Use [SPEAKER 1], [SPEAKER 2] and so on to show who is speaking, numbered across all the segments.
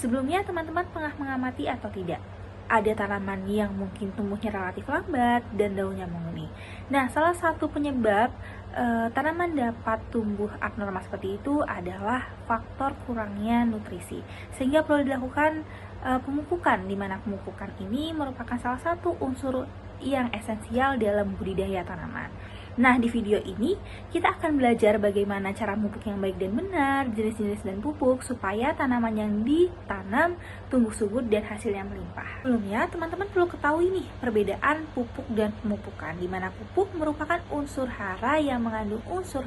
[SPEAKER 1] Sebelumnya teman-teman pernah mengamati atau tidak? Ada tanaman yang mungkin tumbuhnya relatif lambat dan daunnya menguning. Nah, salah satu penyebab tanaman dapat tumbuh abnormal seperti itu adalah faktor kurangnya nutrisi. Sehingga perlu dilakukan pemupukan, di mana pemupukan ini merupakan salah satu unsur yang esensial dalam budidaya tanaman. Nah, di video ini kita akan belajar bagaimana cara memupuk yang baik dan benar, jenis-jenis dan pupuk supaya tanaman yang ditanam tumbuh subur dan hasilnya melimpah. Sebelumnya, teman-teman perlu ketahui nih perbedaan pupuk dan pemupukan, di mana pupuk merupakan unsur hara yang mengandung unsur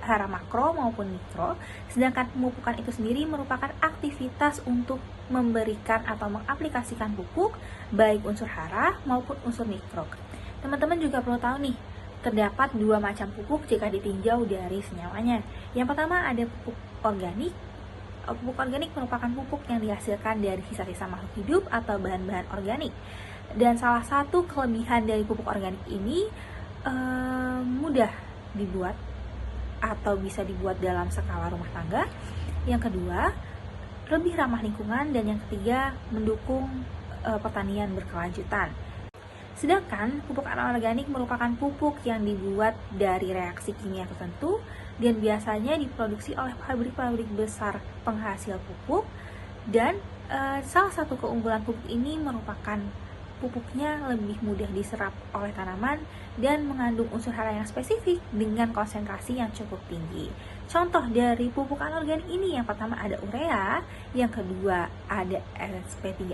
[SPEAKER 1] hara makro maupun mikro, sedangkan pemupukan itu sendiri merupakan aktivitas untuk memberikan atau mengaplikasikan pupuk baik unsur hara maupun unsur mikro. Teman-teman juga perlu tahu nih, terdapat dua macam pupuk jika ditinjau dari senyawanya. Yang pertama ada pupuk organik. Pupuk organik merupakan pupuk yang dihasilkan dari sisa-sisa makhluk hidup atau bahan-bahan organik. Dan salah satu kelebihan dari pupuk organik ini mudah dibuat atau bisa dibuat dalam skala rumah tangga. Yang kedua, lebih ramah lingkungan, dan yang ketiga, mendukung pertanian berkelanjutan. Sedangkan pupuk anorganik merupakan pupuk yang dibuat dari reaksi kimia tertentu dan biasanya diproduksi oleh pabrik-pabrik besar penghasil pupuk, dan salah satu keunggulan pupuk ini merupakan pupuknya lebih mudah diserap oleh tanaman dan mengandung unsur hara yang spesifik dengan konsentrasi yang cukup tinggi. Contoh dari pupuk anorganik ini, yang pertama ada urea, yang kedua ada SP36,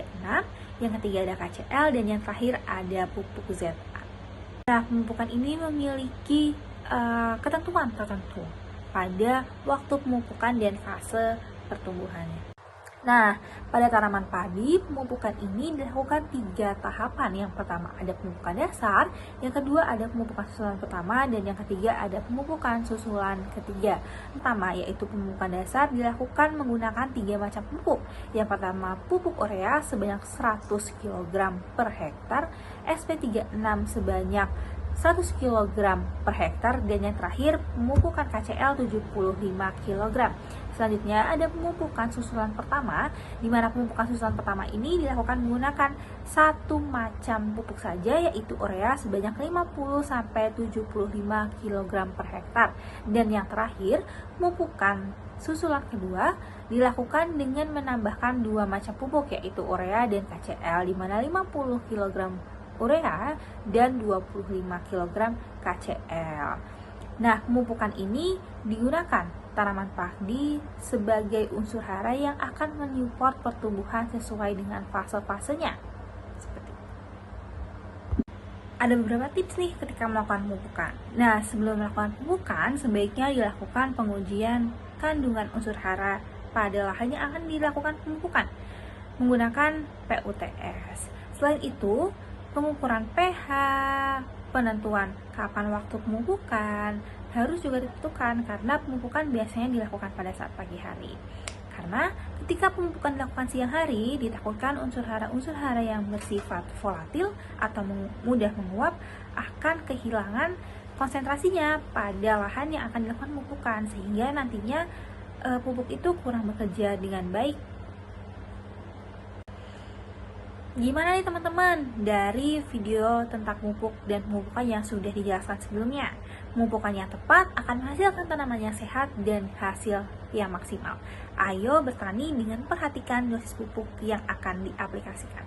[SPEAKER 1] yang ketiga ada KCl, dan yang terakhir ada pupuk ZA. Nah, pemupukan ini memiliki ketentuan tertentu pada waktu pemupukan dan fase pertumbuhannya. Nah, pada tanaman padi, pemupukan ini dilakukan 3 tahapan. Yang pertama ada pemupukan dasar, yang kedua ada pemupukan susulan pertama, dan yang ketiga ada pemupukan susulan ketiga. Pertama yaitu pemupukan dasar dilakukan menggunakan 3 macam pupuk. Yang pertama pupuk urea sebanyak 100 kg per hektar, SP36 sebanyak 100 kg per hektar, dan yang terakhir pemupukan KCl 75 kg. Selanjutnya ada pemupukan susulan pertama, di mana pemupukan susulan pertama ini dilakukan menggunakan satu macam pupuk saja, yaitu urea sebanyak 50-75 kg per hektar. Dan yang terakhir, pemupukan susulan kedua dilakukan dengan menambahkan 2 macam pupuk, yaitu urea dan KCl, di mana 50 kg urea dan 25 kg KCl. Nah, pemupukan ini digunakan tanaman padi sebagai unsur hara yang akan menyupport pertumbuhan sesuai dengan fase-fasenya. Ada beberapa tips nih ketika melakukan pemupukan. Nah, sebelum melakukan pemupukan, sebaiknya dilakukan pengujian kandungan unsur hara pada lahan yang akan dilakukan pemupukan menggunakan PUTS. Selain itu, pengukuran pH, penentuan kapan waktu pemupukan harus juga ditentukan, karena pemupukan biasanya dilakukan pada saat pagi hari. Karena ketika pemupukan dilakukan siang hari, ditakutkan unsur hara yang bersifat volatil atau mudah menguap akan kehilangan konsentrasinya pada lahan yang akan dilakukan pemupukan, sehingga nantinya pupuk itu kurang bekerja dengan baik. Gimana nih teman-teman dari video tentang pupuk dan pemupukan yang sudah dijelaskan sebelumnya? Pemupukan yang tepat akan menghasilkan tanaman yang sehat dan hasil yang maksimal. Ayo bertani dengan perhatikan dosis pupuk yang akan diaplikasikan.